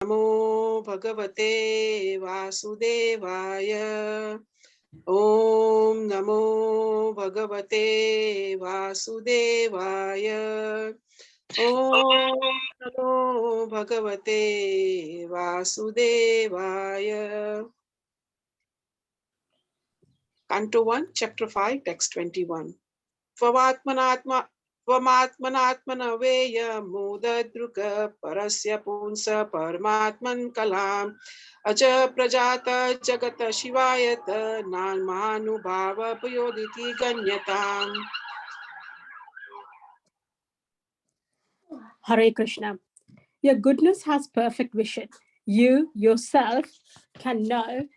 Namo Bhagavate Vasudevaya. Om Namo Bhagavate Vasudevaya. Om Namo Bhagavate Vasudevaya. Canto 1, Chapter 5, Text 21. Tvamatmanatmana veya mudadruka parasya punsa parmatman kalam aja prajata jagata shivayata nalmanubhava payoditi ganyatam. Hare Krishna. Your goodness has perfect vision. You yourself can know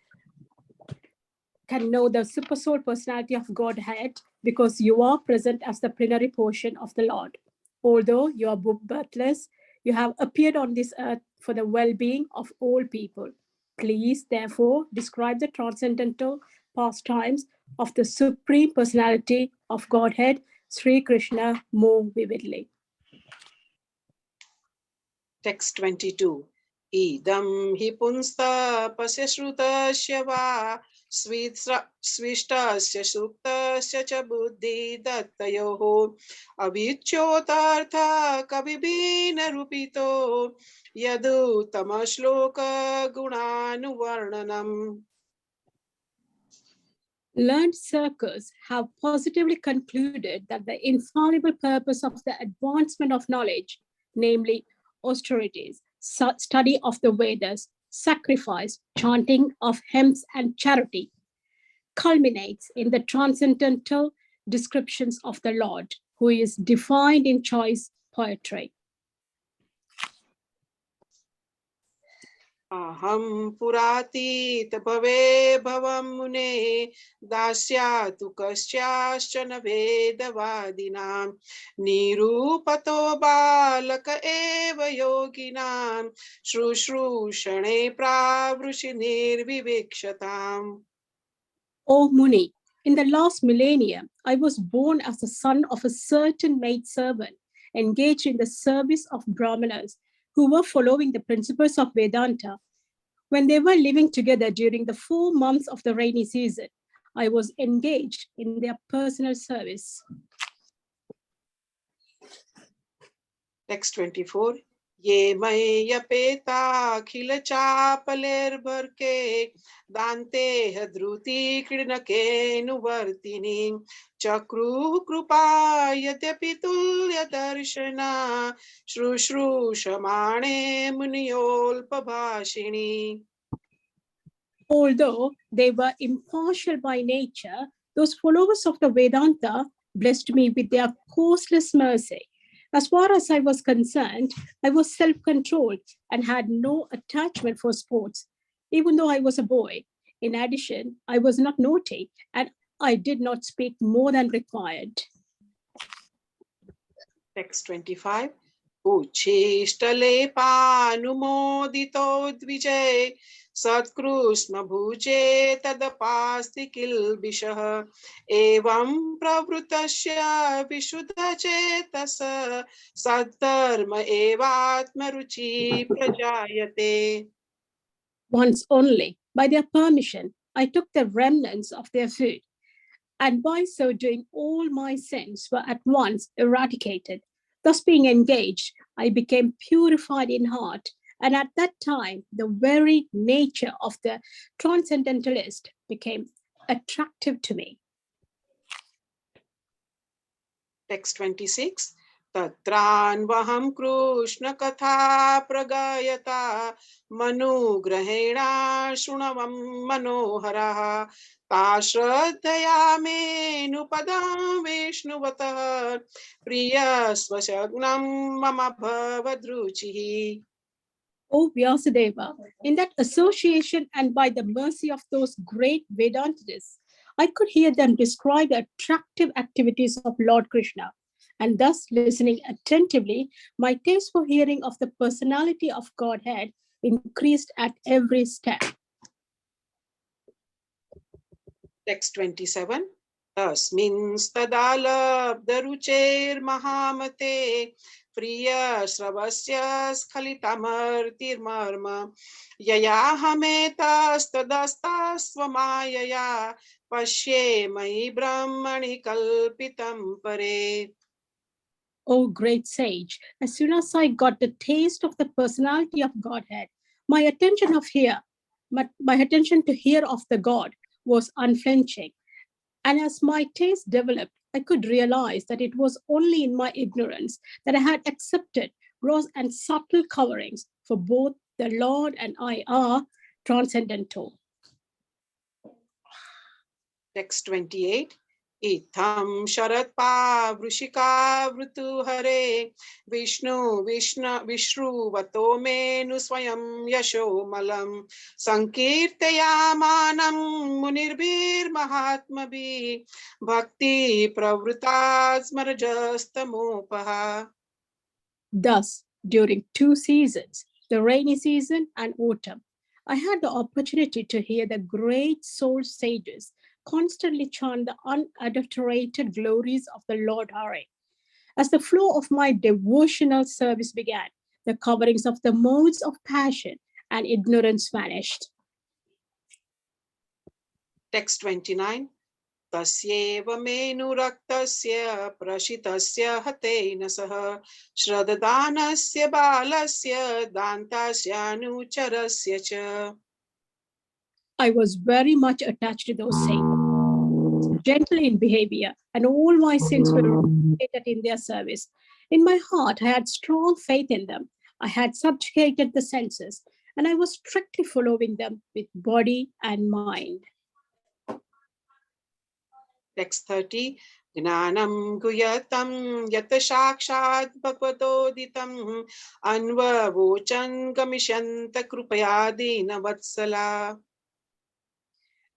the super soul personality of Godhead because you are present as the plenary portion of the Lord. Although you are birthless, you have appeared on this earth for the well-being of all people. Please, therefore, describe the transcendental pastimes of the supreme personality of Godhead, Sri Krishna, more vividly. Text 22. Idam hi punsta pasya shrutasya va svistasya suktasya cha buddhi dattayoho avichyotartha kavibhina rupito yadu tamashloka gunanuvarnanam. Learned circles have positively concluded that the infallible purpose of the advancement of knowledge, namely austerities, study of the Vedas, sacrifice, chanting of hymns, and charity, culminates in the transcendental descriptions of the Lord, who is defined in choice poetry. Aham puratit bhave bhavam mune dasyatu kasyashchana vedavadinam nirupato balaka eva yoginam shrushrushane pravrushi nirvivikshatam. O Muni, in the last millennium, I was born as the son of a certain maidservant engaged in the service of Brahmanas who were following the principles of Vedanta. When they were living together during the 4 months of the rainy season, I was engaged in their personal service. Text 24. Ye maya peta khila chapaler bharke dante hadruti kridnake nuvartini chakru krupa yadyapi tulya darshana shru shamane muniyolpabhashini. Although they were impartial by nature, those followers of the Vedanta blessed me with their causeless mercy. As far as I was concerned, I was self-controlled and had no attachment for sports, even though I was a boy. In addition, I was not naughty and I did not speak more than required. Text 25. Uchishtalepanumodito dvijay Satkrusma bhuje tadapasti kilbishah evam pravrutasya vishuddha chetasa saddharma evatma ruchi prajayate. Once only, by their permission, I took the remnants of their food, and by so doing, all my sins were at once eradicated. Thus, being engaged, I became purified in heart, and at that time, the very nature of the transcendentalist became attractive to me. Text 26. Tatranvaham Krishna katha pragayata manugrahena shunavam manoharaha tashradhaya nupadam vishnuvatah priya svashagnam mama bhavadruchihi. O Vyasadeva, in that association and by the mercy of those great Vedantists, I could hear them describe the attractive activities of Lord Krishna. And thus, listening attentively, my taste for hearing of the personality of Godhead increased at every step. Text 27. तस्मिंस्तदालब्धरुचेर्महामते प्रियश्रवस्य स्खलितमर्तिर्मर्म ययाहमेतस्तदस्तास्वमायया पश्ये मयि ब्रह्मणि कल्पितं परे. O great sage, as soon as I got the taste of the personality of Godhead, my attention to hear of the God was unflinching. And as my taste developed, I could realize that it was only in my ignorance that I had accepted gross and subtle coverings, for both the Lord and I are transcendental. Text 28. Itham sharatpa vrushika vrutu hare vishru vato menu swayam yasho malam sankirtayamanam munirbir mahatmabhi bhakti pravruta smarajastamopaha. Thus, during 2 seasons, the rainy season and autumn, I had the opportunity to hear the great soul sages constantly chant the unadulterated glories of the Lord Hare. As the flow of my devotional service began, the coverings of the modes of passion and ignorance vanished. Text 29. तस्यैव मेनुरक्तस्य प्रशितस्य हतेन सह श्रद्धानस्य बालस्य दान्तास्यानुचरस्य च. I was very much attached to those saints, gentle in behavior, and all my sins were eradicated in their service. In my heart, I had strong faith in them. I had subjugated the senses, and I was strictly following them with body and mind. Text 30. Gnanam guyatam yata shakshat bhagavadoditam anvavochan gamishanta krupayadina vatsala.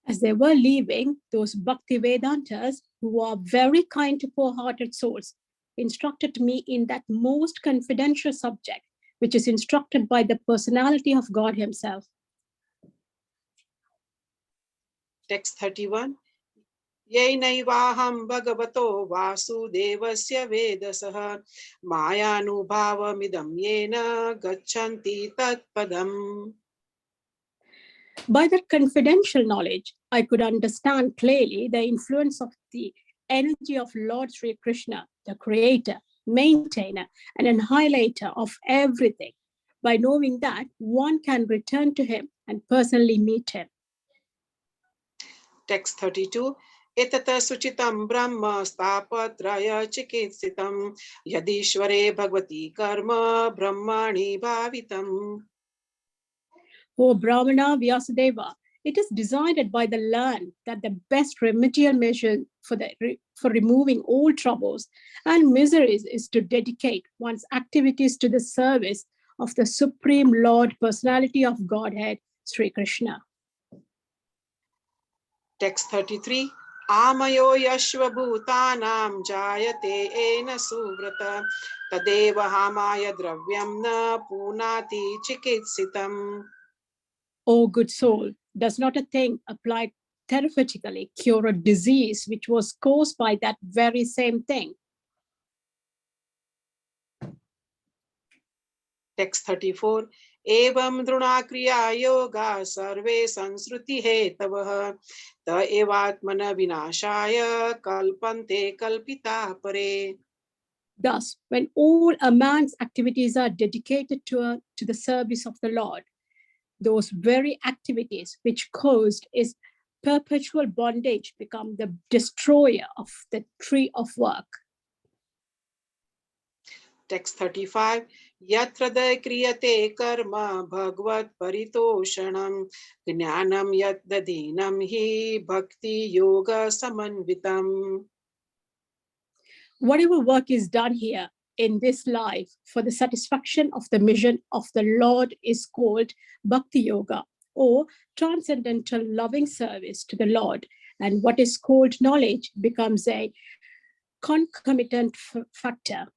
As they were leaving, those Bhakti Vedantas, who are very kind to poor-hearted souls, instructed me in that most confidential subject, which is instructed by the personality of God Himself. Text 31. Yainaivaaham bhagavato vasudevasya vedasah mayanubhavamidam yena gachanti tatpadam. By that confidential knowledge, I could understand clearly the influence of the energy of Lord Sri Krishna, the creator, maintainer, and annihilator of everything. By knowing that, one can return to him and personally meet him. Text 32. Etata suchitam brahma stapatraya chikitsitam yadishvare bhagavati karma brahmani bhavitam. O Brahmana Vyasadeva, it is decided by the learned that the best remedial measure for removing all troubles and miseries is to dedicate one's activities to the service of the Supreme Lord Personality of Godhead, Sri Krishna. Text 33. Amayo yashva bhutanam jayate ena suvrata tadeva hamaya dravyam na punati chikitsitam. O good soul, does not a thing applied therapeutically cure a disease which was caused by that very same thing? Text 34. Evam drunakriya yoga sarve sansruti hetavah ta evatmana vinashaya kalpante kalpita pare. Thus, when all a man's activities are dedicated to the service of the Lord, those very activities which caused his perpetual bondage become the destroyer of the tree of work. Text 35. Yatrada kriyate karma bhagvat paritoshanam jnanam yadadinam hi bhakti yoga samanvitam. Whatever work is done here in this life for the satisfaction of the mission of the Lord is called Bhakti Yoga, or transcendental loving service to the Lord. And what is called knowledge becomes a concomitant factor.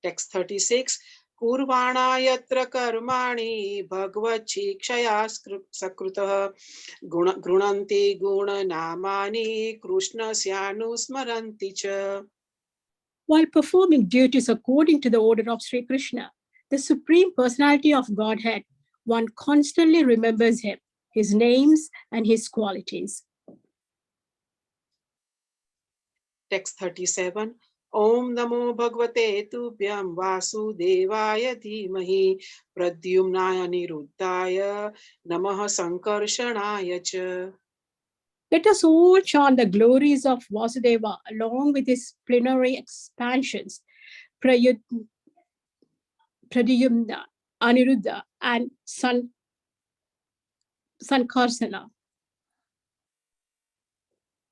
Text 36. कुर्वाणा यत्र कर्माणि भगवच्छिक्षया सकृतः गृह्णन्ति गुणनामानि कृष्णस्यानुस्मरन्ति च. While performing duties according to the order of Sri Krishna, the Supreme Personality of Godhead, one constantly remembers him, his names, and his qualities. Text 37. Om Namo Bhagavate Tubhyam Vasudevaya Dhimahi Pradyumnaya Niruddhaya Namaha Sankarshanaya Cha. Let us all chant the glories of Vasudeva along with his plenary expansions, Pradyumna, Aniruddha, and Sankarsana.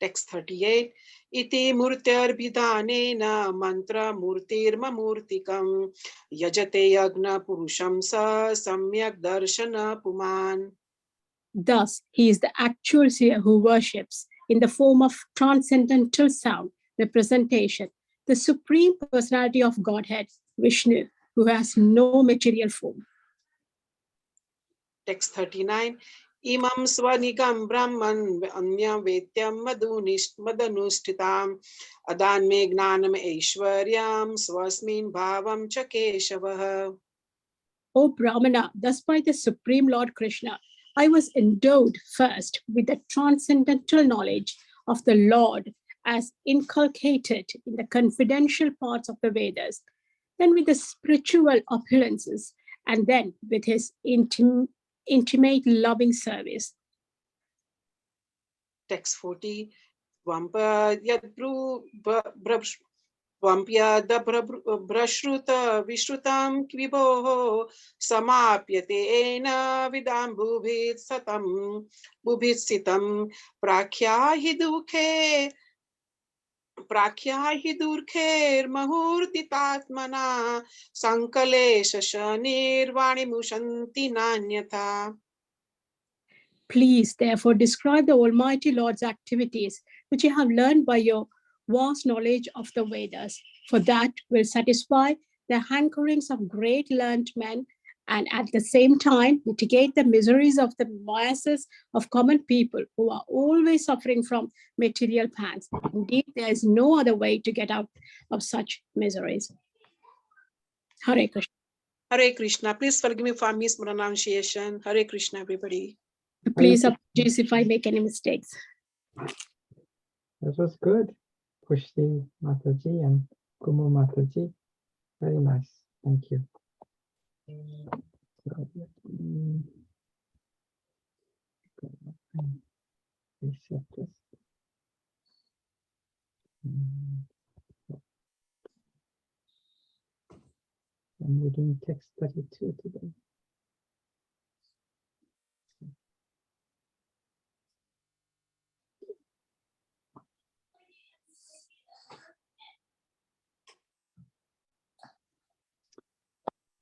Text 38. Iti murtyarbhidanena mantra murtirmamurtikam yajate yagna purusham sa samyak darshana puman. Thus, he is the actual seer who worships in the form of transcendental sound representation, the Supreme Personality of Godhead, Vishnu, who has no material form. Text 39. Imam swanigam brahman anya vetyam madanushtitam adan me gnanam aishwaryam swasmin bhavam cha keshavaha. O Brahmana, thus by the Supreme Lord Krishna, I was endowed first with the transcendental knowledge of the Lord as inculcated in the confidential parts of the Vedas, then with the spiritual opulences, and then with his intimate loving service. Text 40. Vampyada brashruta vishrutam kviboho samapyate ena vidam bhubhit satam bhubhit sitam prakhyahi durkher mahurtitatmana sankalesha shanirvani mushanti nanyatha. Please, therefore, describe the Almighty Lord's activities, which you have learned by your vast knowledge of the Vedas, for that will satisfy the hankerings of great learned men and at the same time mitigate the miseries of the biases of common people who are always suffering from material pangs. Indeed, there is no other way to get out of such miseries. Hare Krishna. Hare Krishna. Please forgive me for mispronunciation. Hare Krishna, everybody. Please apologize if I make any mistakes. That was good. Pushti Mataji and Kumu Mataji. Very nice. Thank you. Reset this. And we're doing text 32 today.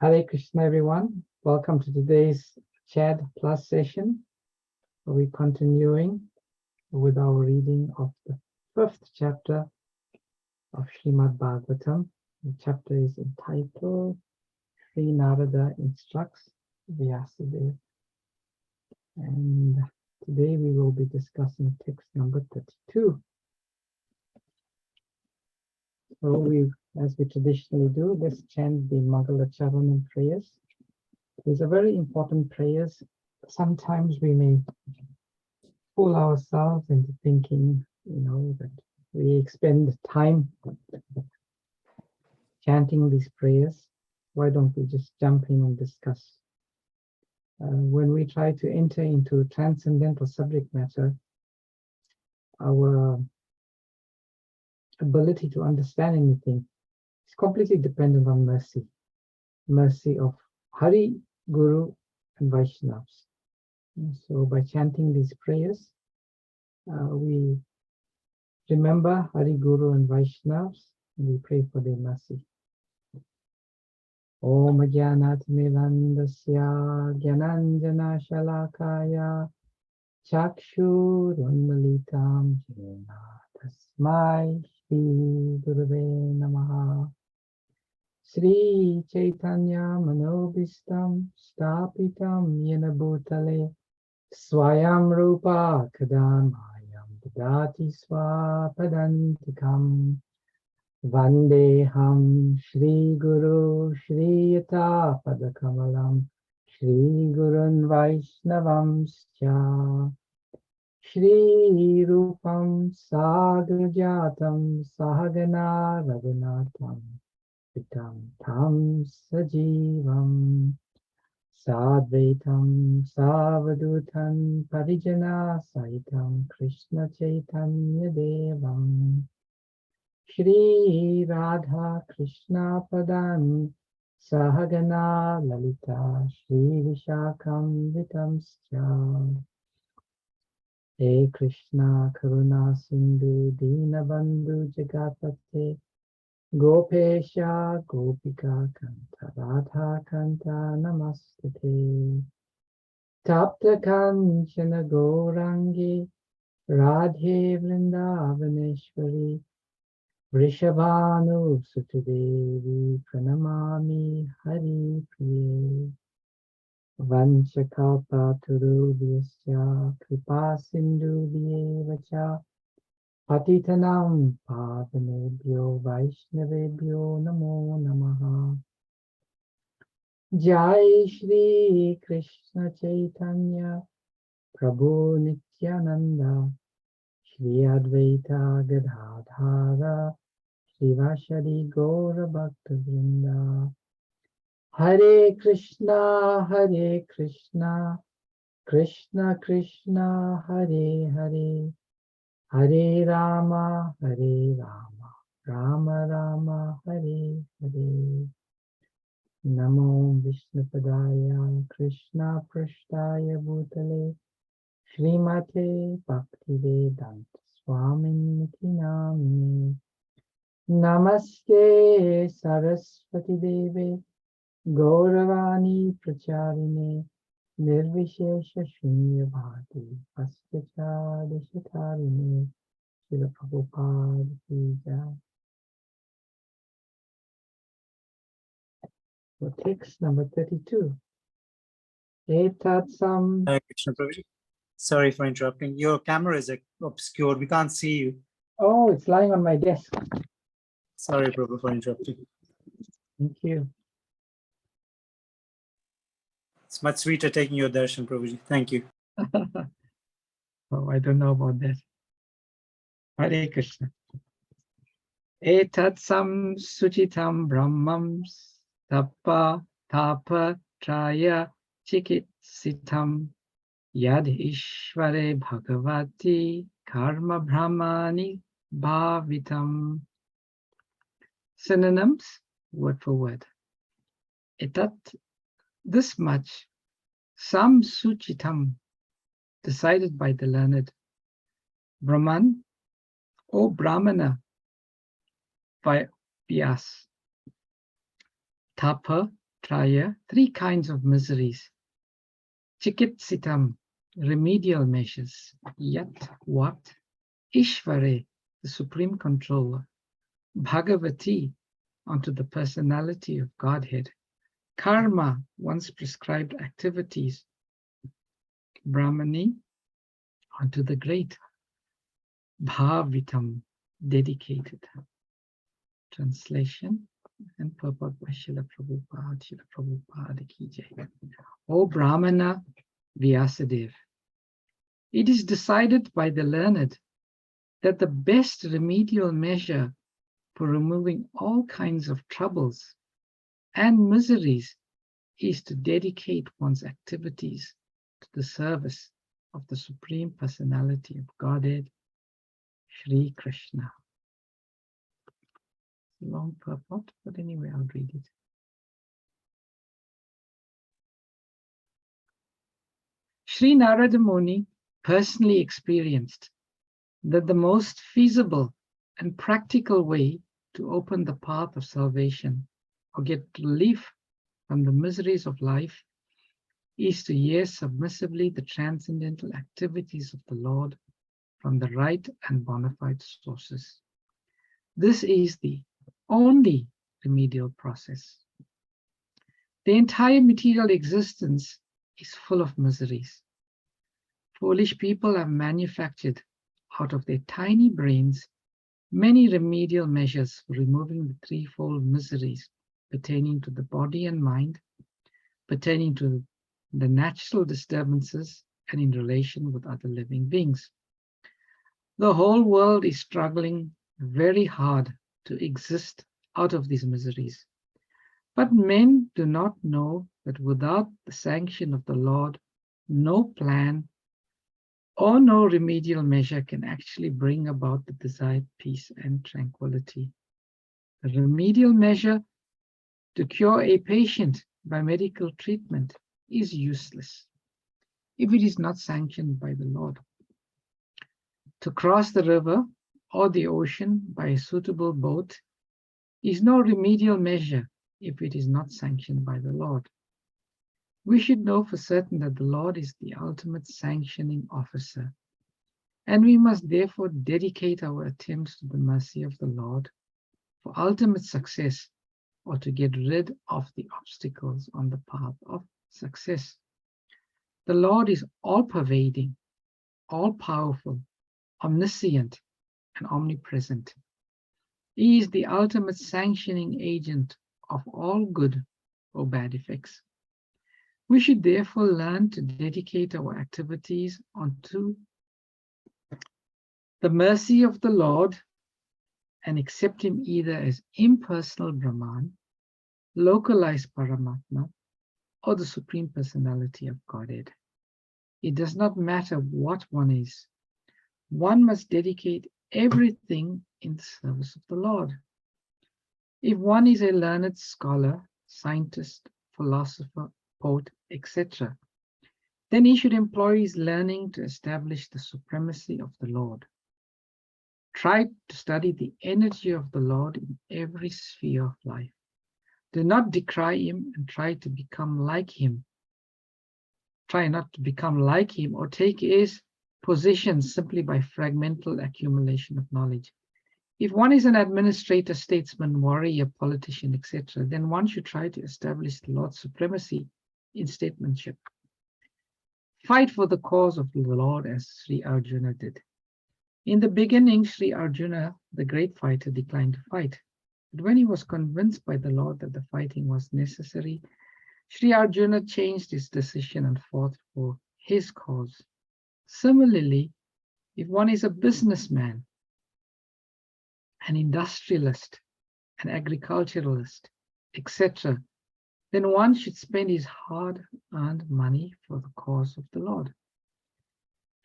Hare Krishna, everyone. Welcome to today's Chad Plus session. We're continuing with our reading of the 5th chapter of Srimad Bhagavatam. The chapter is entitled Sri Narada Instructs Vyasadeva. And today we will be discussing text number 32. So as we traditionally do, let's chant the Mangala Charanam prayers. These are very important prayers. Sometimes we may fool ourselves into thinking, that we expend time chanting these prayers. Why don't we just jump in and discuss? When we try to enter into transcendental subject matter, our ability to understand anything is completely dependent on mercy of Hari, Guru, and Vaishnavas. And so by chanting these prayers, we remember Hari, Guru, and Vaishnavas, and we pray for their mercy. Om Jnanat Milandasya Jnananjana Shalakaya Chakshur Unmalitam Jena Tasmai Shri Gurave Namaha. Sri Chaitanya Manobhistam Stapitam Yena Bhutale Swayam Rupa Kadamayam Dadati Swapadantikam Vandeham Shri Guru Shri Yata Padakamalam Shri Gurun Vaishnavamscha Shri Rupam Sagrajatam Sahagana Raghunatham Vitam Tam Sajivam Sadvaitam Savadutan Parijana Saitam Krishna Chaitanya Devam Shri Radha Krishna Padan Sahagana Lalita Shri Vishakam Vitamscha He Krishna Karuna Sindhu Dinabandhu Jagapate Gopesha Gopika Kanta Radha Kanta Namastate Tapta Kanchana Gourangi Radhe Vrindavaneshwari Vrishabhanu Sutadevi Pranamami Hari Priye Vanchakalpa Turubhyasya Kripa Sindhu Vacha Patitanam Pavanebhyo Vaishnavebhyo Namo Namaha Jai Shri Krishna Chaitanya Prabhu Nityananda Shri Advaita Gadadhara Shivashadi Gaura Bhakta Vrinda Hare Krishna Krishna Krishna Hare Hare Hare Rama Rama Rama Hare Hare Namo Vishnupadaya Krishna Prashtaya Bhutale Srimate Bhaktivedanta Swaminiti Namine Namaste Saraswati Deve Gauravani Pracharine Nirvishesha Shunyavadi Paschata Deshatarine Srila Prabhupada Ki Jai. So text number 32. Etatsam. Hare Krishna, Prabhu. Sorry for interrupting. Your camera is obscured. We can't see you. Oh, it's lying on my desk. Sorry, Prabhu, for interrupting. Thank you. It's much sweeter taking your darshan, Prabhuji. Thank you. Oh, I don't know about that. Hare Krishna. Etatsam suchitam brahmam tapa tapa traya chikitsitam yad ishvare bhagavati karma brahmani bhavitam. Synonyms, word for word. Etat, this much, sam suchitam, decided by the learned. Brahman, O Brahmana, by Vyas. Tapa, traya, three kinds of miseries. Chikitsitam, remedial measures. Yat, what? Ishvare, the supreme controller. Bhagavati, onto the personality of Godhead. Karma, one's prescribed activities. Brahmani, onto the great. Bhavitam, dedicated. Translation and purport by Srila Prabhupada Ki Jai. O Brahmana Vyasadeva, it is decided by the learned that the best remedial measure for removing all kinds of troubles and miseries is to dedicate one's activities to the service of the Supreme Personality of Godhead, Shri Krishna. Long purport, but anyway, I'll read it. Sri Narada Muni personally experienced that the most feasible and practical way to open the path of salvation or get relief from the miseries of life is to hear submissively the transcendental activities of the Lord from the right and bona fide sources. This is the only remedial process. The entire material existence is full of miseries. Foolish people have manufactured out of their tiny brains many remedial measures for removing the threefold miseries pertaining to the body and mind, pertaining to the natural disturbances, and in relation with other living beings. The whole world is struggling very hard to exist out of these miseries. But men do not know that without the sanction of the Lord, no plan or no remedial measure can actually bring about the desired peace and tranquility. The remedial measure to cure a patient by medical treatment is useless if it is not sanctioned by the Lord. To cross the river or the ocean by a suitable boat is no remedial measure if it is not sanctioned by the Lord. We should know for certain that the Lord is the ultimate sanctioning officer, and we must therefore dedicate our attempts to the mercy of the Lord for ultimate success, or to get rid of the obstacles on the path of success. The Lord is all-pervading, all-powerful, omniscient, and omnipresent. He is the ultimate sanctioning agent of all good or bad effects. We should therefore learn to dedicate our activities unto the mercy of the Lord and accept him either as impersonal Brahman, localized Paramatma, or the Supreme Personality of Godhead. It does not matter what one is. One must dedicate everything in the service of the Lord. If one is a learned scholar, scientist, philosopher, poet, etc., then he should employ his learning to establish the supremacy of the Lord. Try to study the energy of the Lord in every sphere of life. Do not decry him and try to become like him. Try not to become like him or take his position simply by fragmental accumulation of knowledge. If one is an administrator, statesman, warrior, politician, etc., then one should try to establish the Lord's supremacy in statesmanship. Fight for the cause of the Lord as Sri Arjuna did. In the beginning, Sri Arjuna, the great fighter, declined to fight. But when he was convinced by the Lord that the fighting was necessary, Sri Arjuna changed his decision and fought for his cause. Similarly, if one is a businessman, an industrialist, an agriculturalist, etc., then one should spend his hard-earned money for the cause of the Lord.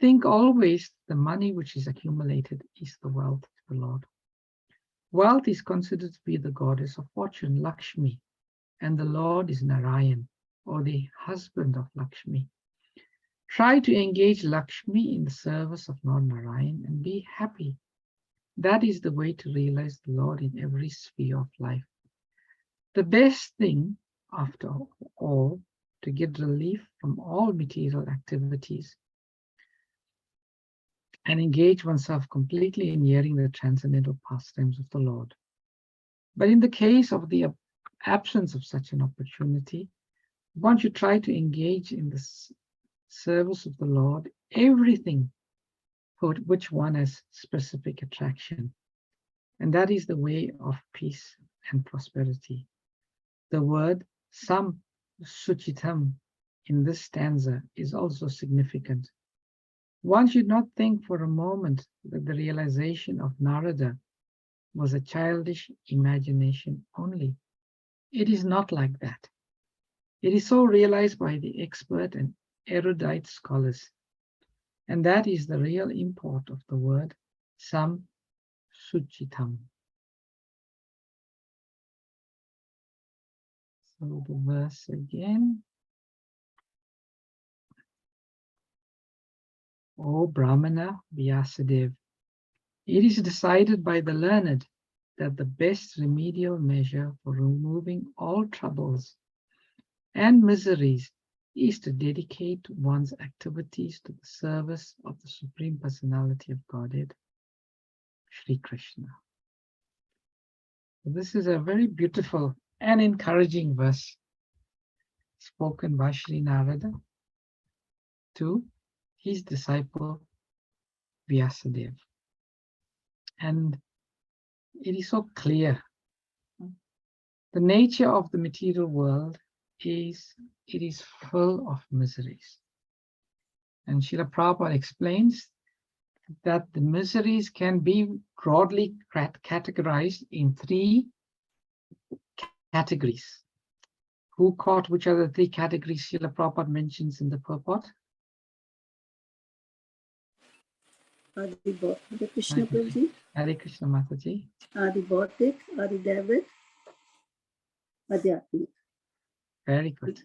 Think always the money which is accumulated is the wealth of the Lord. Wealth is considered to be the goddess of fortune, Lakshmi, and the Lord is Narayan, or the husband of Lakshmi. Try to engage Lakshmi in the service of Lord Narayan and be happy. That is the way to realize the Lord in every sphere of life. The best thing, after all, to get relief from all material activities and engage oneself completely in hearing the transcendental pastimes of the Lord. But in the case of the absence of such an opportunity, one should try to engage in the service of the Lord, everything for which one has specific attraction. And that is the way of peace and prosperity. The word sam suchitam in this stanza is also significant. One should not think for a moment that the realization of Narada was a childish imagination only. It is not like that. It is so realized by the expert and erudite scholars. And that is the real import of the word sam suchitam. So the verse again. O Brahmana Vyasadeva, it is decided by the learned that the best remedial measure for removing all troubles and miseries is to dedicate one's activities to the service of the Supreme Personality of Godhead, Sri Krishna. This is a very beautiful and encouraging verse spoken by Sri Narada to his disciple Vyasadeva. And it is so clear. The nature of the material world is, it is full of miseries. And Srila Prabhupada explains that the miseries can be broadly categorized in 3 categories. Who caught which are the 3 categories Srila Prabhupada mentions in the purport? Hare Krishna Prabhuji, Hare Krishna Mataji. Adi Bhautik, Adi David, Adhyatmik. Very good.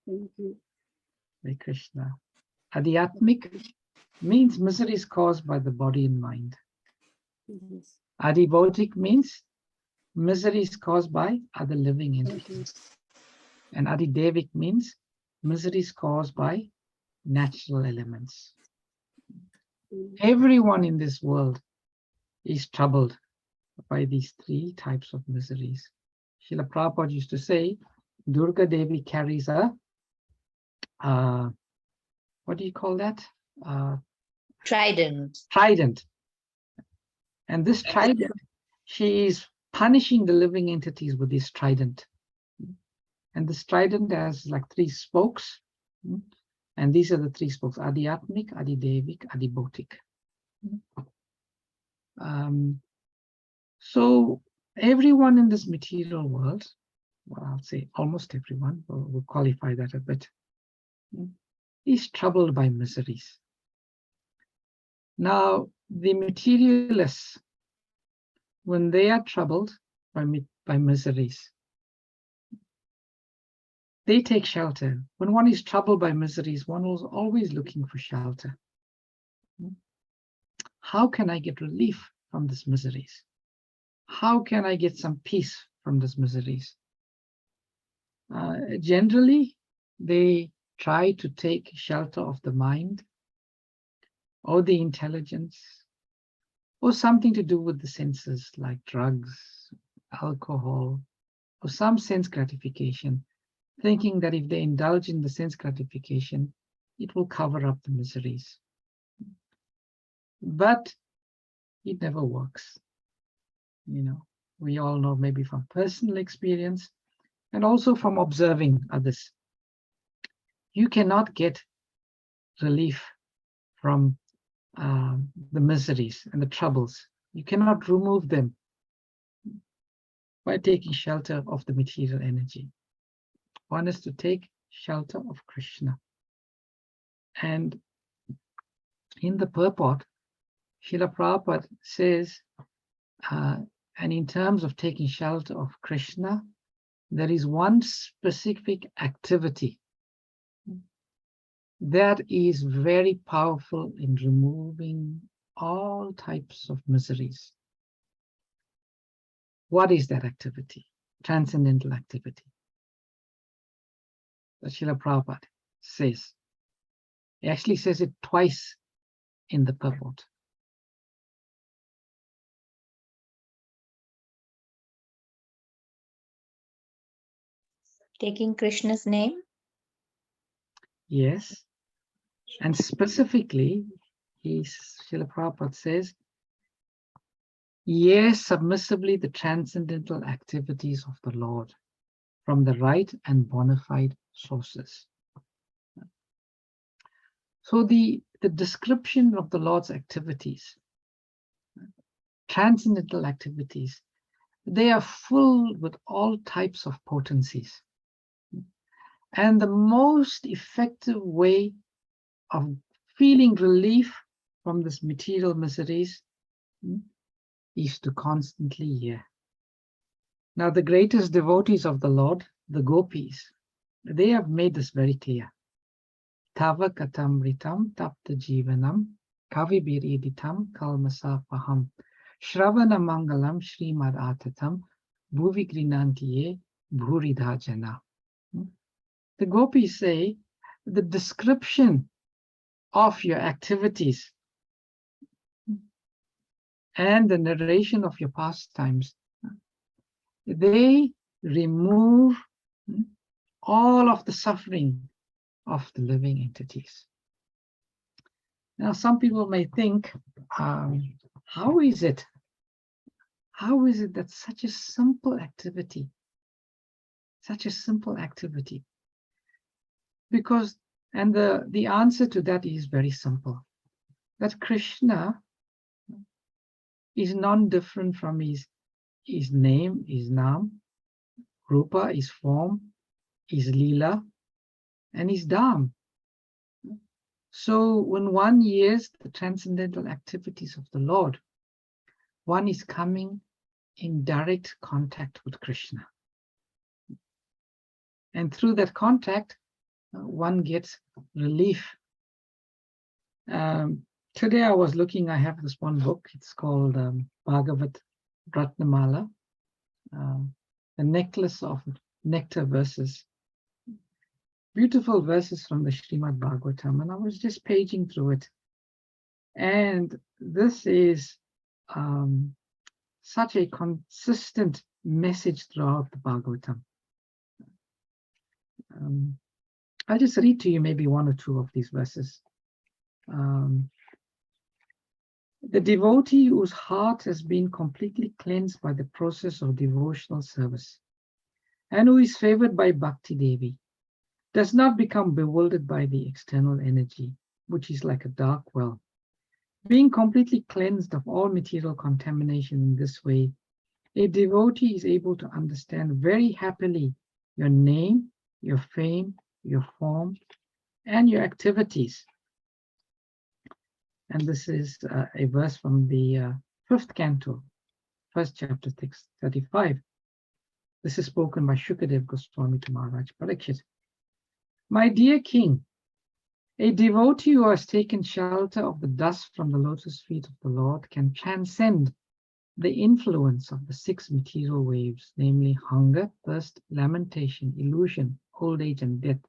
Thank you. Hare Krishna. Adhyatmik means miseries caused by the body and mind. Yes. Adibhotik means miseries caused by other living entities. And Adidevik means miseries caused by natural elements. Everyone in this world is troubled by these 3 types of miseries. Srila Prabhupada used to say, Durga Devi carries a, what do you call that? Trident. Trident. And this trident, she is punishing the living entities with this trident. And this trident has like 3 spokes. And these are the 3 spokes, Adhyatmik, Adidevik, Adibhotik. So everyone in this material world, well, I'll say almost everyone, we'll qualify that a bit, is troubled by miseries. Now, the materialists, when they are troubled by miseries, they take shelter. When one is troubled by miseries, one is always looking for shelter. How can I get relief from these miseries? How can I get some peace from these miseries? Generally, they try to take shelter of the mind or the intelligence or something to do with the senses like drugs, alcohol, or some sense gratification, thinking that if they indulge in the sense gratification, it will cover up the miseries. But it never works. You know, we all know maybe from personal experience and also from observing others. You cannot get relief from the miseries and the troubles. You cannot remove them by taking shelter of the material energy. One is to take shelter of Krishna. And in the purport, Srila Prabhupada says, and in terms of taking shelter of Krishna, there is one specific activity that is very powerful in removing all types of miseries. What is that activity? Transcendental activity. That Srila Prabhupada says. He actually says it twice in the purport. Taking Krishna's name? Yes. And specifically, Srila Prabhupada says, yes, submissively the transcendental activities of the Lord from the right and bona fide sources. So the description of the Lord's activities, transcendental activities, they are full with all types of potencies. And the most effective way of feeling relief from this material miseries is to constantly hear. Now, the greatest devotees of the Lord, the gopis, they have made this very clear. Tava katamritam tapta jivanam kavibiriditam kalmasapaham shravana mangalam shrimad atatam bhuvi grinantiye bhuridha jana. The gopis say the description of your activities and the narration of your pastimes they remove all of the suffering of the living entities. Now, some people may think, how is it that such a simple activity, because, and the answer to that is very simple, that Krishna is non-different from his name, his Nam, Rupa, his form, his Leela, and his Dham. So when one hears the transcendental activities of the Lord, one is coming in direct contact with Krishna. And through that contact, one gets relief. Today I was looking, I have this one book, it's called Bhagavad Ratnamala, the necklace of nectar verses. Beautiful verses from the Srimad Bhagavatam, and I was just paging through it. And this is such a consistent message throughout the Bhagavatam. I'll just read to you maybe one or two of these verses. The devotee whose heart has been completely cleansed by the process of devotional service, and who is favored by Bhakti Devi, does not become bewildered by the external energy, which is like a dark well. Being completely cleansed of all material contamination in this way, a devotee is able to understand very happily your name, your fame, your form, and your activities. And this is a verse from the 5th canto, 1st chapter, text 35. This is spoken by Shukadev Goswami to Maharaj Parikshit. My dear king, a devotee who has taken shelter of the dust from the lotus feet of the Lord can transcend the influence of the 6 material waves, namely hunger, thirst, lamentation, illusion, old age, and death.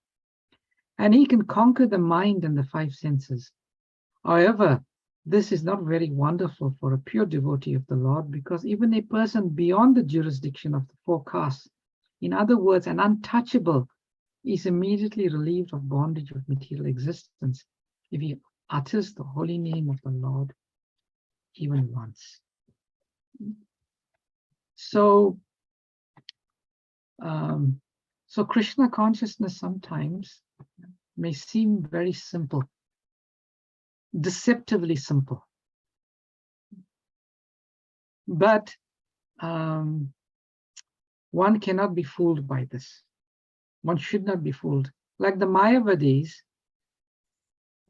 And he can conquer the mind and the 5 senses. However, this is not very wonderful for a pure devotee of the Lord, because even a person beyond the jurisdiction of the 4 castes, in other words, an untouchable, is immediately relieved of bondage of material existence if he utters the holy name of the Lord even once. So Krishna consciousness sometimes may seem very simple, deceptively simple. But one cannot be fooled by this. One should not be fooled. Like the Mayavadis,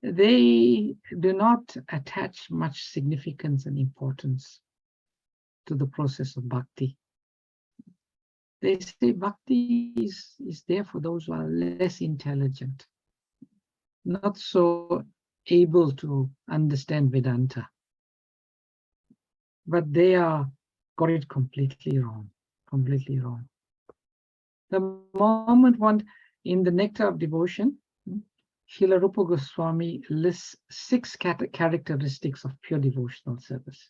they do not attach much significance and importance to the process of bhakti. They say bhakti is there for those who are less intelligent, not so able to understand Vedanta. But they are got it completely wrong, completely wrong. The moment one, in the Nectar of Devotion, Srila Rupa Goswami lists 6 characteristics of pure devotional service.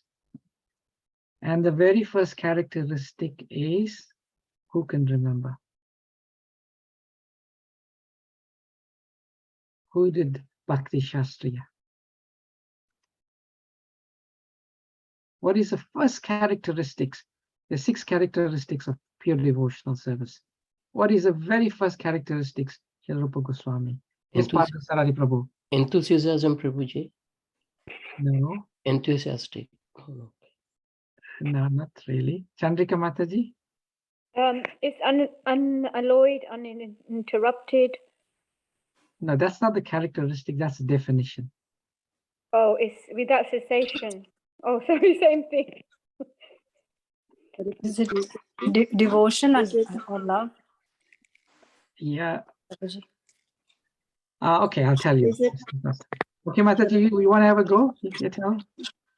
And the very first characteristic is, who can remember? Who did Bhakti Shastriya? What is the first characteristics? The 6 characteristics of pure devotional service. What is the very first characteristics, Srila Rupa Goswami? Yes, Sarari Prabhu. Enthusiasm, Prabhuji. No. Enthusiastic. Oh, no, not really. Chandrika Mataji? It's unalloyed, uninterrupted. No, that's not the characteristic, that's the definition. Oh, it's without cessation. Oh, sorry, same thing. Is it devotion or love? Yeah. Prabhuji? Okay, I'll tell you. Is it, Okay, Mataji, you want to have a go? You tell?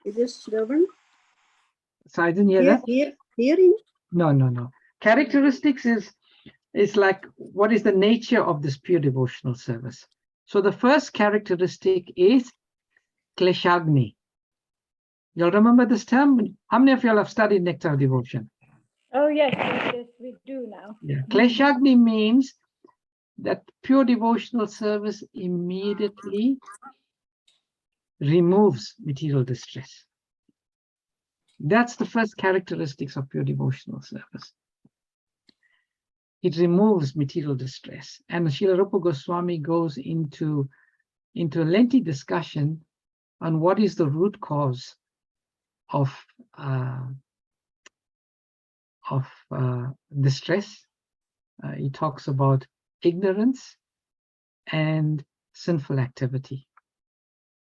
is it Shravan? So I didn't hear that. Hearing? No. Characteristics is like, what is the nature of this pure devotional service? So the first characteristic is Kleshagni. You'll remember this term? How many of y'all have studied Nectar of Devotion? Oh, yes, yes, we do now. Yeah. Kleshagni means that pure devotional service immediately removes material distress. That's the first characteristics of pure devotional service. It removes material distress. And Srila Rupa Goswami goes into a lengthy discussion on what is the root cause of distress. He talks about ignorance and sinful activity.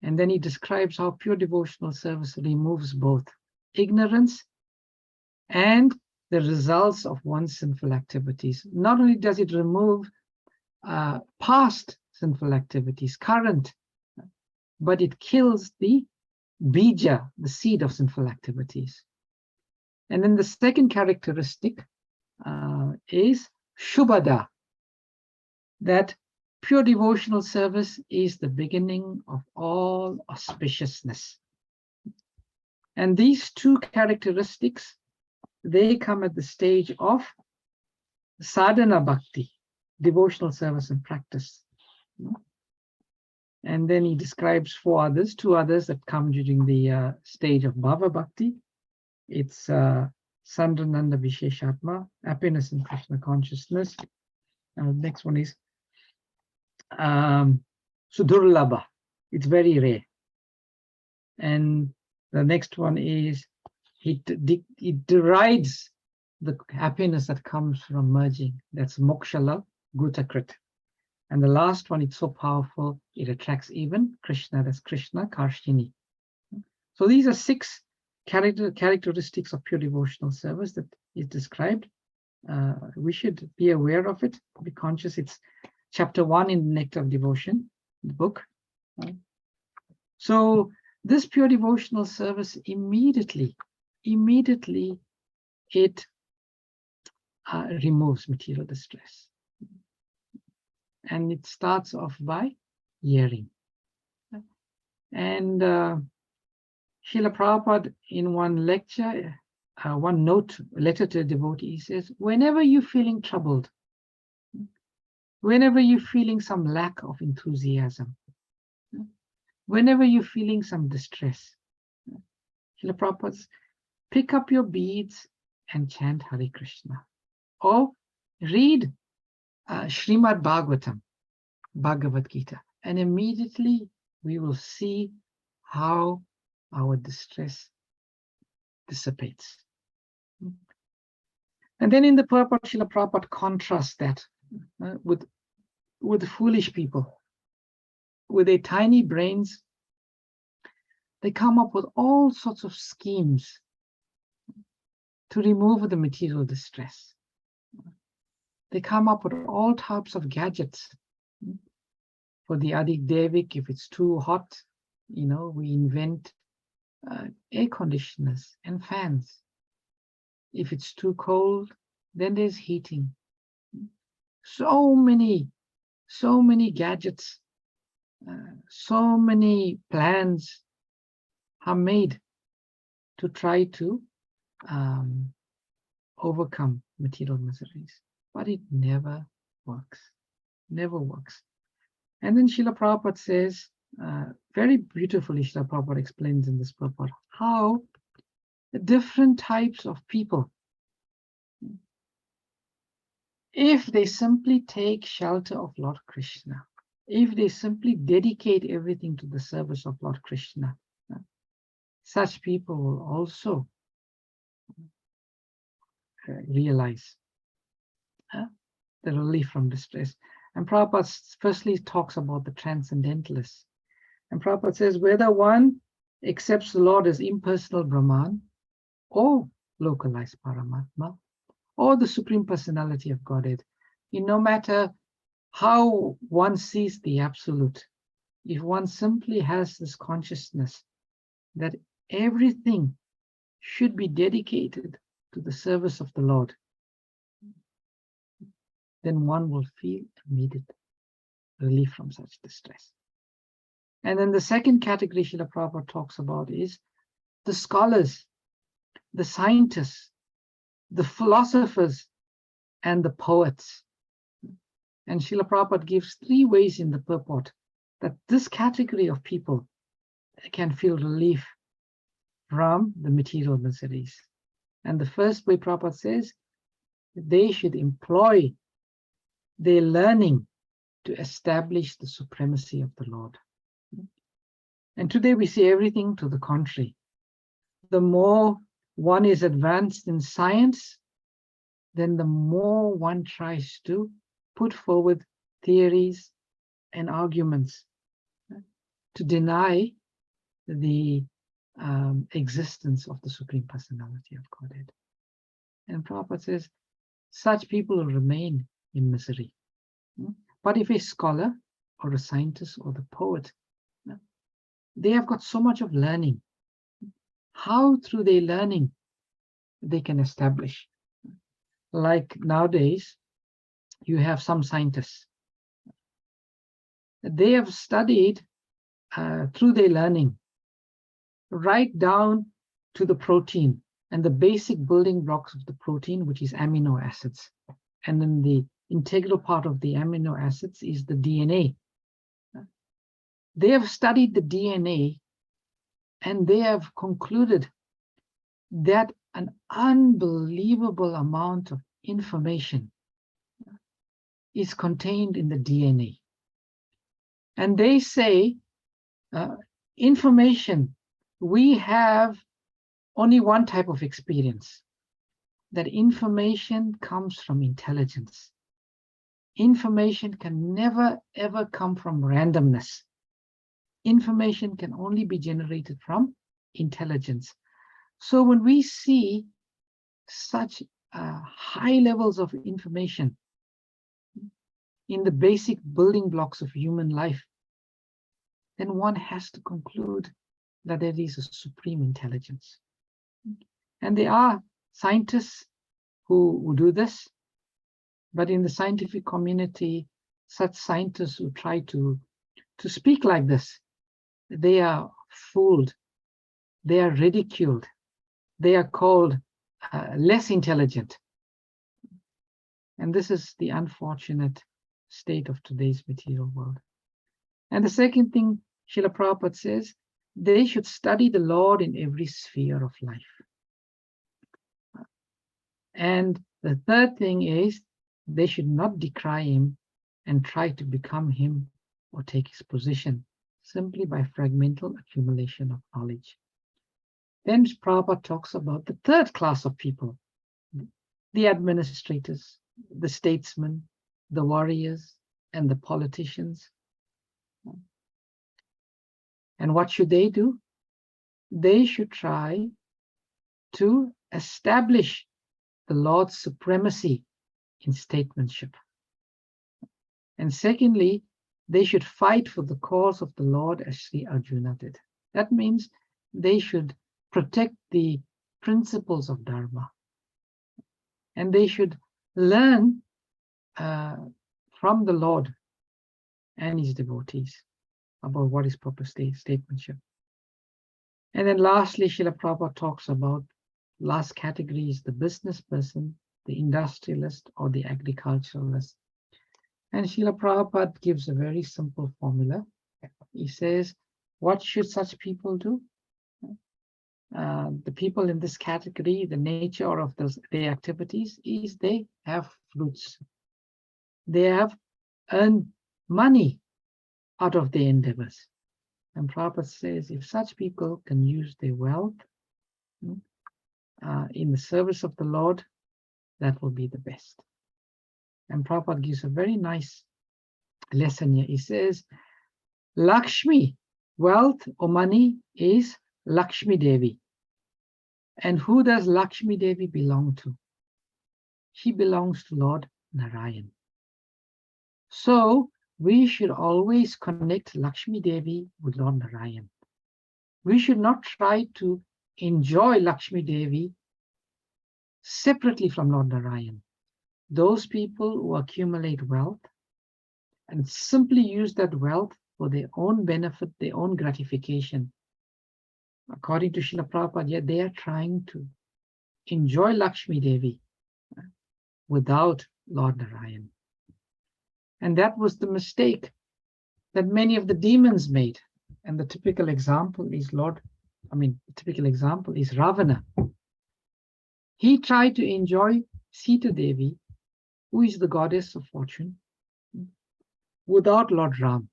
And then he describes how pure devotional service removes both ignorance and the results of one's sinful activities. Not only does it remove past sinful activities, current, but it kills the bija, the seed of sinful activities. And then the second characteristic is shubhada, that pure devotional service is the beginning of all auspiciousness. And these two characteristics, they come at the stage of sadhana bhakti, devotional service and practice. And then he describes two others that come during the stage of bhava bhakti. It's Sandrananda Visheshatma, happiness in Krishna consciousness. Next one is Sudurlabha, it's very rare. And the next one is it derides the happiness that comes from merging. That's Mokshala Gutakrit. And the last one, it's so powerful, it attracts even Krishna, that's Krishna Karshini. So these are 6 characteristics of pure devotional service that is described. We should be aware of it, be conscious. It's chapter 1 in the Nectar of Devotion, the book. So this pure devotional service immediately it removes material distress. And it starts off by hearing. And Srila Prabhupada, in one lecture, one letter to a devotee, he says, whenever you're feeling troubled, whenever you're feeling some lack of enthusiasm, whenever you're feeling some distress, Srila Prabhupada says, pick up your beads and chant Hare Krishna. Or read Srimad Bhagavatam, Bhagavad Gita, and immediately we will see how our distress dissipates. And then in the purport, Srila Prabhupada contrasts that with the foolish people. With their tiny brains, they come up with all sorts of schemes to remove the material distress. They come up with all types of gadgets. For the Adik Devik, if it's too hot, we invent air conditioners and fans. If it's too cold, then there's heating. So many gadgets, so many plans are made to try to overcome material miseries, but it never works. And then Srila Prabhupada says, very beautifully, Srila Prabhupada explains in this purport how the different types of people, if they simply take shelter of Lord Krishna, if they simply dedicate everything to the service of Lord Krishna, such people will also realize the relief from distress. And Prabhupada firstly talks about the transcendentalists. And Prabhupada says, whether one accepts the Lord as impersonal Brahman, or localized Paramatma, or the Supreme Personality of Godhead, no matter how one sees the Absolute, if one simply has this consciousness that everything should be dedicated to the service of the Lord, then one will feel immediate relief from such distress. And then the second category Srila Prabhupada talks about is the scholars, the scientists, the philosophers, and the poets. And Srila Prabhupada gives 3 ways in the purport that this category of people can feel relief from the material miseries. And the first way Prabhupada says, they should employ their learning to establish the supremacy of the Lord. And today we see everything to the contrary. The more one is advanced in science, then the more one tries to put forward theories and arguments to deny the existence of the Supreme Personality of Godhead. And Prabhupada says, such people will remain in misery. But if a scholar or a scientist or the poet, they have got so much of learning, how through their learning they can establish. Like nowadays, you have some scientists. They have studied through their learning, right down to the protein and the basic building blocks of the protein, which is amino acids. And then the integral part of the amino acids is the DNA. They have studied the DNA and they have concluded that an unbelievable amount of information is contained in the DNA. And they say, information, we have only one type of experience, that information comes from intelligence. Information can never, ever come from randomness. Information can only be generated from intelligence. So when we see such high levels of information in the basic building blocks of human life, then one has to conclude that there is a supreme intelligence. And there are scientists who do this, but in the scientific community, such scientists who try to speak like this, they are fooled, they are ridiculed, they are called less intelligent. And this is the unfortunate state of today's material world. And the second thing Srila Prabhupada says, they should study the Lord in every sphere of life. And the third thing is, they should not decry him and try to become him or take his position simply by fragmental accumulation of knowledge. Then Prabhupada talks about the third class of people, the administrators, the statesmen, the warriors, and the politicians. And what should they do? They should try to establish the Lord's supremacy in statesmanship. And secondly, they should fight for the cause of the Lord as Sri Arjuna did. That means they should protect the principles of Dharma. And they should learn from the Lord and his devotees about what is proper statesmanship. And then lastly, Srila Prabhupada talks about last category is the business person, the industrialist, or the agriculturalist. And Srila Prabhupada gives a very simple formula. He says, what should such people do? The people in this category, the nature of their activities is they have fruits. They have earned money out of their endeavors. And Prabhupada says, if such people can use their wealth in the service of the Lord, that will be the best. And Prabhupada gives a very nice lesson here. He says, Lakshmi, wealth or money, is Lakshmi Devi. And who does Lakshmi Devi belong to? She belongs to Lord Narayan. So we should always connect Lakshmi Devi with Lord Narayan. We should not try to enjoy Lakshmi Devi separately from Lord Narayan. Those people who accumulate wealth and simply use that wealth for their own benefit, their own gratification, according to Srila Prabhupada, they are trying to enjoy Lakshmi Devi without Lord Narayan. And that was the mistake that many of the demons made. And the typical example is Ravana. He tried to enjoy Sita Devi, who is the goddess of fortune, without Lord Ram.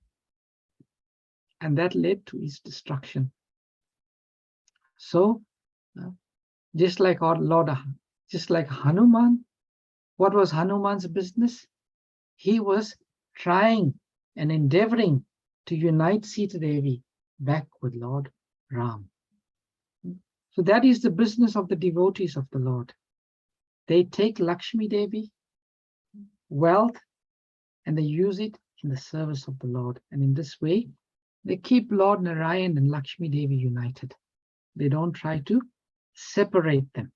And that led to his destruction. So, just like Hanuman, what was Hanuman's business? He was trying and endeavoring to unite Sita Devi back with Lord Ram. So that is the business of the devotees of the Lord. They take Lakshmi Devi, wealth, and they use it in the service of the Lord. And in this way, they keep Lord Narayan and Lakshmi Devi united. They don't try to separate them.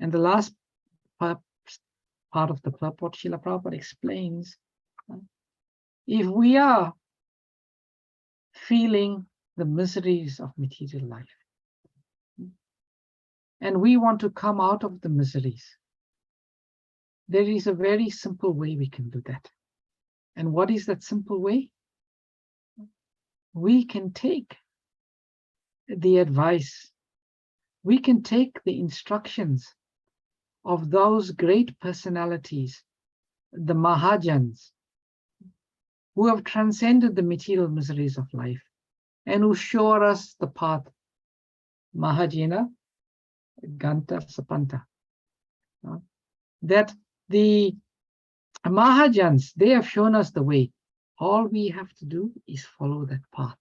And the last part of the purport, Srila Prabhupada explains, if we are feeling the miseries of material life, and we want to come out of the miseries, there is a very simple way we can do that. And what is that simple way? We can take the advice, we can take the instructions of those great personalities, the Mahajans, who have transcended the material miseries of life and who show us the path. Mahajana Ganta Sapanta. That the Mahajans, they have shown us the way. All we have to do is follow that path.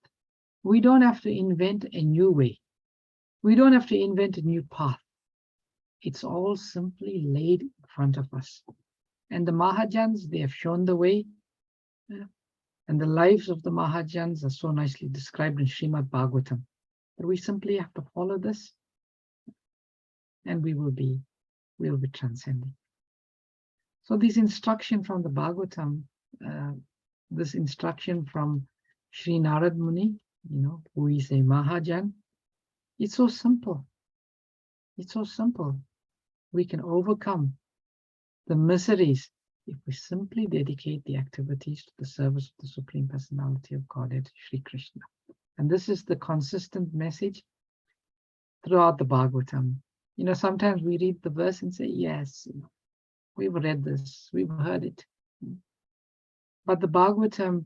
We don't have to invent a new way. We don't have to invent a new path. It's all simply laid in front of us. And the Mahajans, they have shown the way. And the lives of the Mahajans are so nicely described in Srimad Bhagavatam. But we simply have to follow this, and we'll be transcending. So this instruction from the Bhagavatam, this instruction from Sri Narad Muni, who is a Mahajan, it's so simple. It's so simple. We can overcome the miseries if we simply dedicate the activities to the service of the Supreme Personality of Godhead, Sri Krishna. And this is the consistent message throughout the Bhagavatam. Sometimes we read the verse and say, yes, we've read this, we've heard it. But the Bhagavatam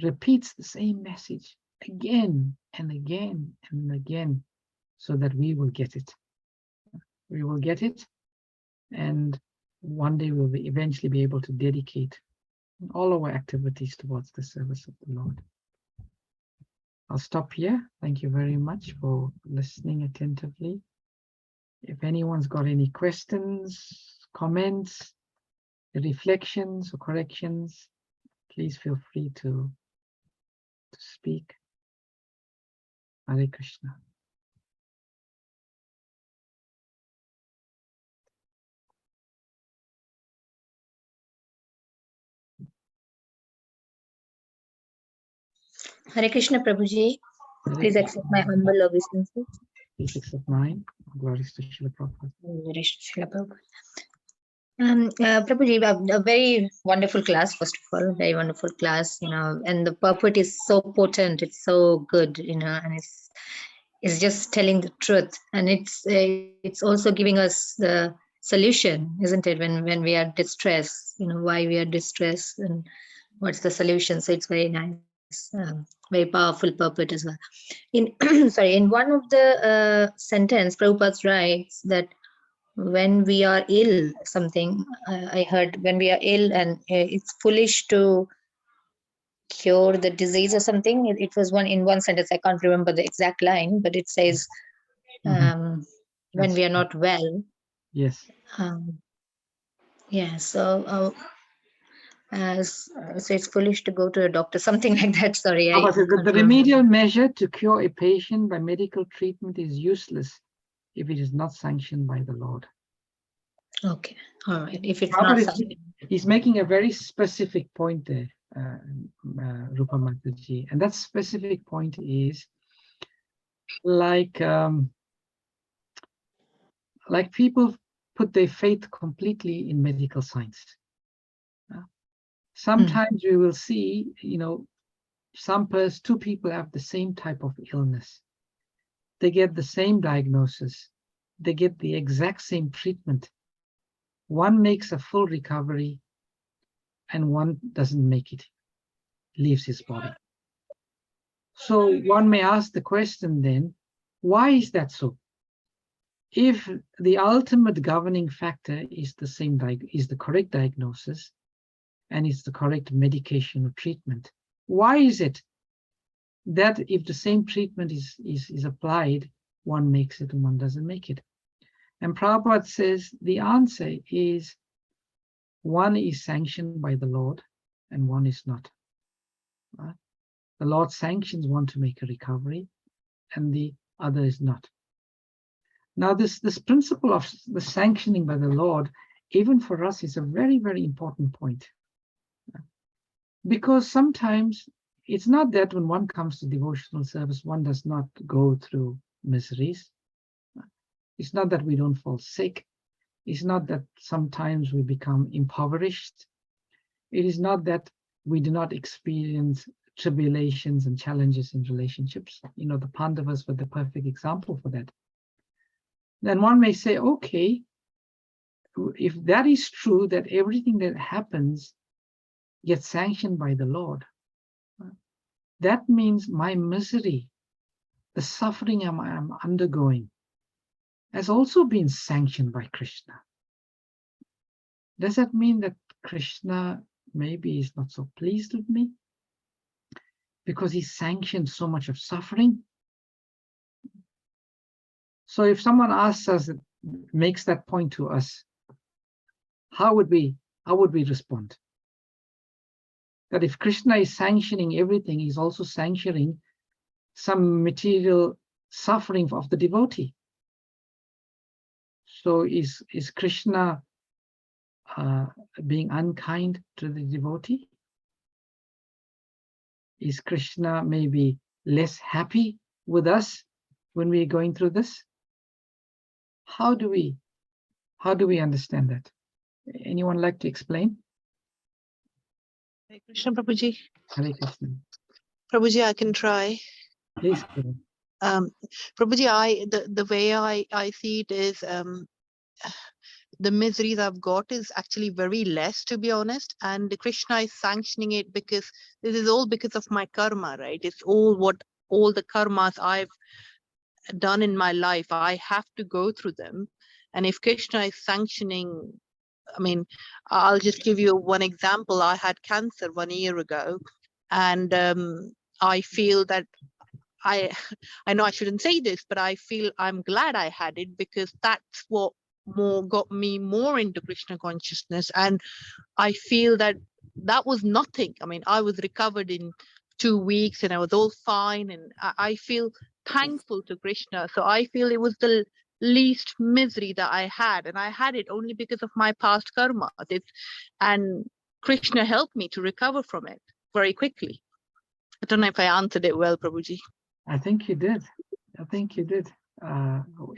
repeats the same message again and again and again, so that we will get it. We will get it, and one day we'll eventually be able to dedicate all our activities towards the service of the Lord. I'll stop here. Thank you very much for listening attentively. If anyone's got any questions, comments, reflections, or corrections, please feel free to speak. Hare Krishna. Hare Krishna, Prabhuji. Please accept my humble obeisances. Please accept mine. Glories to Srila Prabhupada. Glories to Srila Prabhupada. Prabhuji, a very wonderful class, first of all, very wonderful class, and the purport is so potent, it's so good, and it's just telling the truth, and it's also giving us the solution, isn't it, when we are distressed, why we are distressed and what's the solution. So it's very nice. Very powerful purport as well. In one of the sentence, Prabhupada writes that when we are ill, something I heard, when we are ill and it's foolish to cure the disease or something. It was in one sentence. I can't remember the exact line, but it says when we are not well. Yes. Yeah. So it's foolish to go to a doctor, something like that. Sorry. The remedial measure to cure a patient by medical treatment is useless if it is not sanctioned by the Lord. Okay. All right. If it's not sanctioned. He's making a very specific point there, Rupa Mataji. And that specific point is like people put their faith completely in medical science. Sometimes we will see, two people have the same type of illness. They get the same diagnosis. They get the exact same treatment. One makes a full recovery and one doesn't make it, leaves his body. So one may ask the question then, why is that so? If the ultimate governing factor is the correct diagnosis and is the correct medication or treatment, why is it that if the same treatment is applied, one makes it and one doesn't make it? And Prabhupada says the answer is one is sanctioned by the Lord and one is not. The Lord sanctions one to make a recovery and the other is not. Now, this principle of the sanctioning by the Lord, even for us, is a very, very important point. Because sometimes it's not that when one comes to devotional service, one does not go through miseries. It's not that we don't fall sick. It's not that sometimes we become impoverished. It is not that we do not experience tribulations and challenges in relationships. The Pandavas were the perfect example for that. Then one may say, okay, if that is true, that everything that happens gets sanctioned by the Lord, that means my misery, the suffering I'm undergoing, has also been sanctioned by Krishna. Does that mean that Krishna maybe is not so pleased with me because he sanctioned so much of suffering? So if someone asks us, makes that point to us, how would we respond? That if Krishna is sanctioning everything, he's also sanctioning some material suffering of the devotee. So is Krishna being unkind to the devotee? Is Krishna maybe less happy with us when we're going through this? How do we understand that? Anyone like to explain? Hare Krishna, Prabhuji. Hare Krishna. Prabhuji, I can try. Please, Prabhu. Prabhuji, the way I see it is the miseries I've got is actually very less, to be honest. And Krishna is sanctioning it because this is all because of my karma, right? It's all the karmas I've done in my life. I have to go through them. And if Krishna is sanctioning, I'll just give you one example. I had cancer 1 year ago, and I feel that I know I shouldn't say this, but I feel I'm glad I had it because that's what got me more into Krishna consciousness. And I feel that was nothing. I was recovered in 2 weeks and I was all fine, and I feel thankful to Krishna. So I feel it was the least misery that I had, and I had it only because of my past karma. And Krishna helped me to recover from it very quickly. I don't know if I answered it well, Prabhuji. I think you did.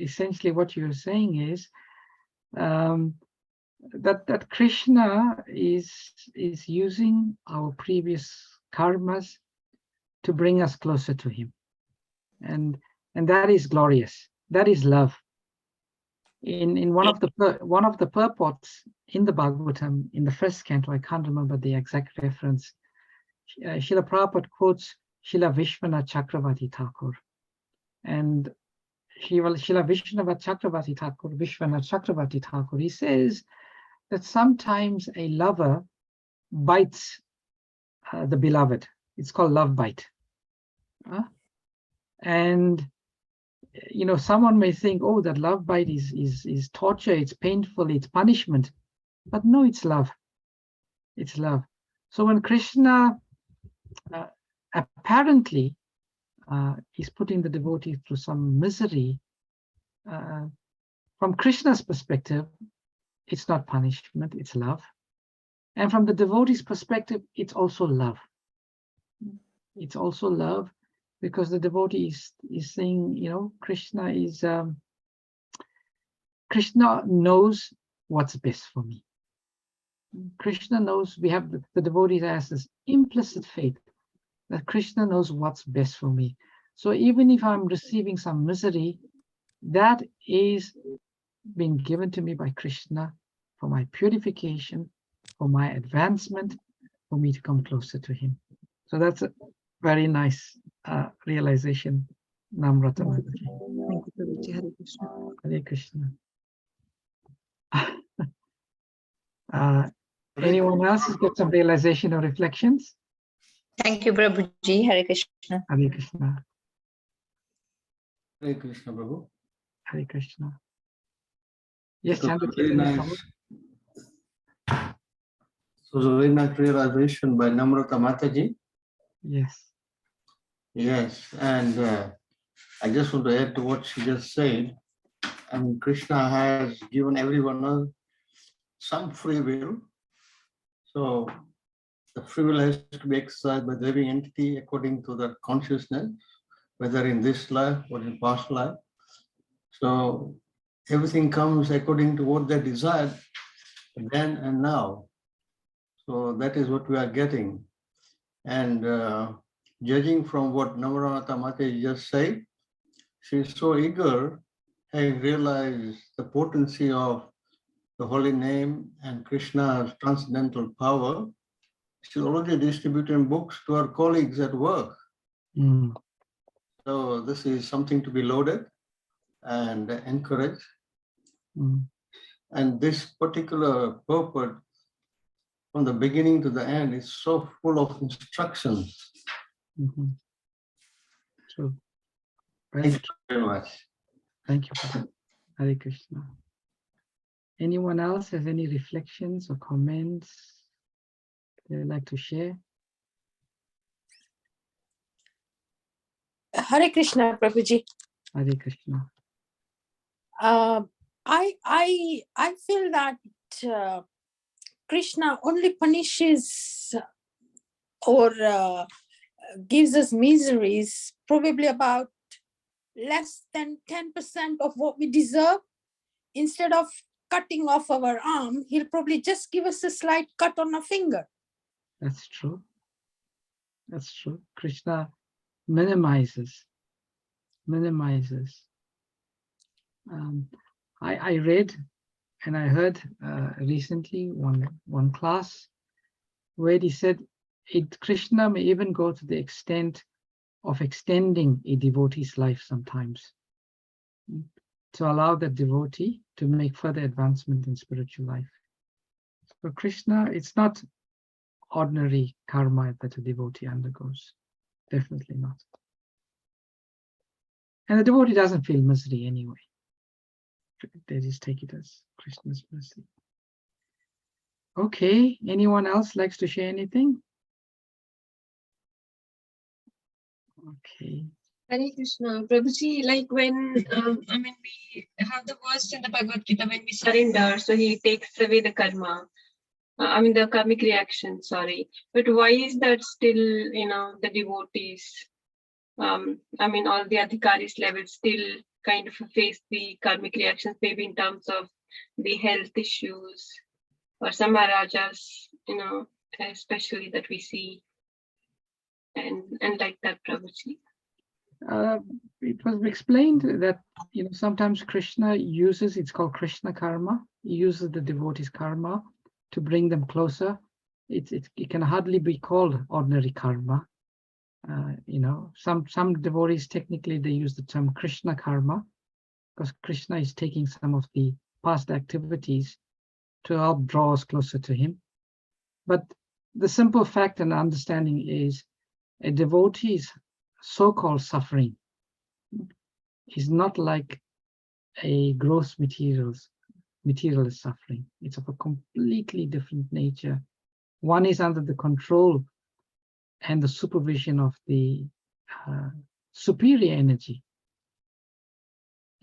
Essentially, what you're saying is that Krishna is using our previous karmas to bring us closer to him, and that is glorious. That is love. In one of the purports in the Bhagavatam, in the first canto, I can't remember the exact reference, Srila Prabhupada quotes Srila Vishwanath Chakravarti Thakur. And Srila Vishwanath Chakravarti Thakur, he says that sometimes a lover bites the beloved. It's called love bite. And someone may think, oh, that love bite is torture, it's painful, it's punishment. But no, it's love. It's love. So when Krishna apparently is putting the devotee through some misery, from Krishna's perspective, it's not punishment, it's love. And from the devotee's perspective, it's also love. It's also love, because the devotee is saying, Krishna is Krishna knows what's best for me. Krishna knows, we have the devotees has this implicit faith that Krishna knows what's best for me. So even if I'm receiving some misery, that is being given to me by Krishna for my purification, for my advancement, for me to come closer to him. So that's a very nice realization. Namrata Mataji. Thank you, Prabhuji. Hare Krishna. Hare Krishna. Anyone else has got some realization or reflections? Thank you, Prabhuji. Hare Krishna. Hare Krishna. Hare Krishna, Prabhu. Hare Krishna. Yes, So Chandra. very nice. So a very nice realization by Namrata Mataji. Yes. Yes, and I just want to add to what she just said. I mean, Krishna has given everyone some free will. So the free will has to be exercised by the living entity according to their consciousness, whether in this life or in past life. So everything comes according to what they desired then and now. So that is what we are getting. And judging from what Namrata Mataji just said, she's so eager, having realized the potency of the holy name and Krishna's transcendental power. She's already distributing books to her colleagues at work. Mm. So this is something to be lauded and encouraged. Mm. And this particular purport, from the beginning to the end, is so full of instructions. Mm-hmm. True. Thank you very much. Thank you for that. Hare Krishna. Anyone else has any reflections or comments they'd like to share? Hare Krishna, Prabhuji. Hare Krishna. I feel that Krishna only punishes or gives us miseries probably about less than 10% of what we deserve. Instead of cutting off our arm, he'll probably just give us a slight cut on a finger. That's true. That's true. Krishna minimizes. I read and I heard recently one class where he said Krishna may even go to the extent of extending a devotee's life sometimes to allow that devotee to make further advancement in spiritual life. So Krishna, it's not ordinary karma that a devotee undergoes. Definitely not. And the devotee doesn't feel misery anyway. They just take it as Krishna's mercy. Okay, anyone else likes to share anything? Okay. Hare Krishna. Prabhuji, like when, we have the verse in the Bhagavad Gita, when we surrender, so he takes away the karma. The karmic reaction, sorry. But why is that still, the devotees, all the adhikaris level still kind of face the karmic reactions, maybe in terms of the health issues or some Maharajas, especially that we see and like that, Prabhuji. It was explained that sometimes Krishna uses, it's called Krishna karma. He uses the devotees' karma to bring them closer. It can hardly be called ordinary karma. Some devotees technically they use the term Krishna karma because Krishna is taking some of the past activities to help draw us closer to him. But the simple fact and understanding is a devotee's so-called suffering is not like a gross materialist suffering. It's of a completely different nature. One is under the control and the supervision of the superior energy,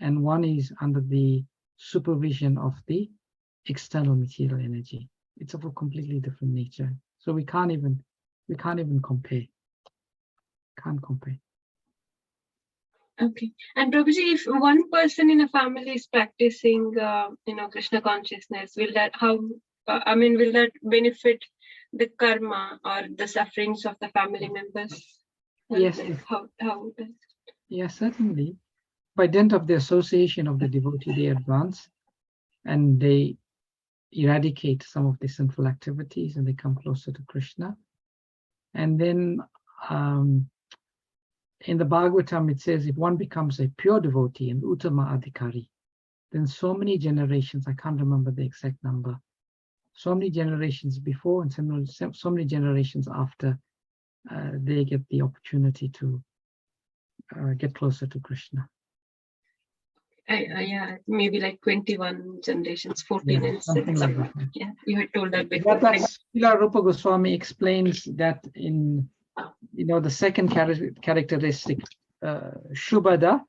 and one is under the supervision of the external material energy. It's of a completely different nature. So we can't even compare. Can't compare. Okay. And Prabhuji, if one person in a family is practicing, Krishna consciousness, will that will that benefit the karma or the sufferings of the family members? Yes. How does? Yes, certainly. By dint of the association of the devotee, they advance and they eradicate some of the sinful activities and they come closer to Krishna. And then in the Bhagavatam, it says if one becomes a pure devotee and Uttama Adhikari, then so many generations, I can't remember the exact number, so many generations before and so many generations after, they get the opportunity to get closer to Krishna. Yeah, maybe like 21 generations, 14 Yeah, and something 6. like that. Yeah, you had told that before. Srila Rupa Goswami explains that in the second characteristic, Shubhada,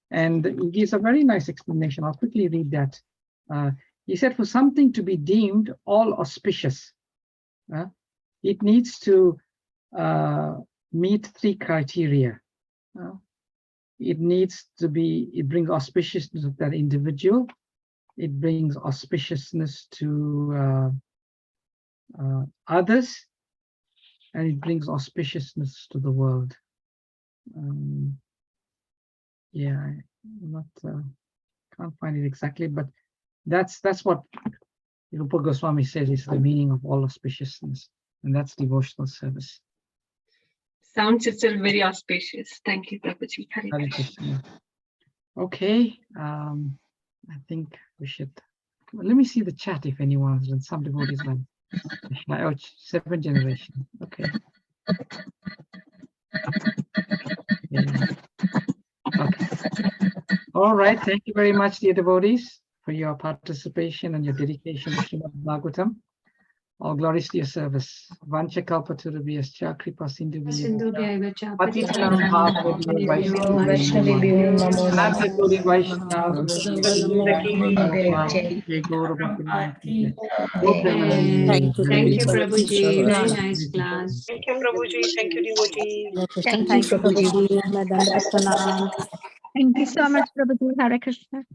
and he gives a very nice explanation. I'll quickly read that. He said, for something to be deemed all auspicious, it needs to meet 3 criteria. It brings auspiciousness of that individual. It brings auspiciousness to others, and it brings auspiciousness to the world. Yeah, I'm not can't find it exactly, but that's what Rupa Goswami says is the meaning of all auspiciousness, and that's devotional service. Sounds itself very auspicious. Thank you, Prabhuji. Hare Krishna. Okay, I think we should. Let me see the chat if anyone has done. Some devotees like 7th generation. Okay. Yeah. Okay. All right. Thank you very much, dear devotees, for your participation and your dedication to Srimad Bhagavatam. All glories to your service. Vancha kalpatarubhyascha kripa sindhubhyascha patitanam bhavanebhyo Vaishnavibhyo Ananta Koti Vaishnava Jai Gaura Bhakti. Thank you. Thank you, Prabhuji. Very nice class. Thank you, Prabhuji. Thank you, devotee. Thank you, Prabhuji. Madam Pranam. Thank you so much, Prabhuji. Hare Krishna.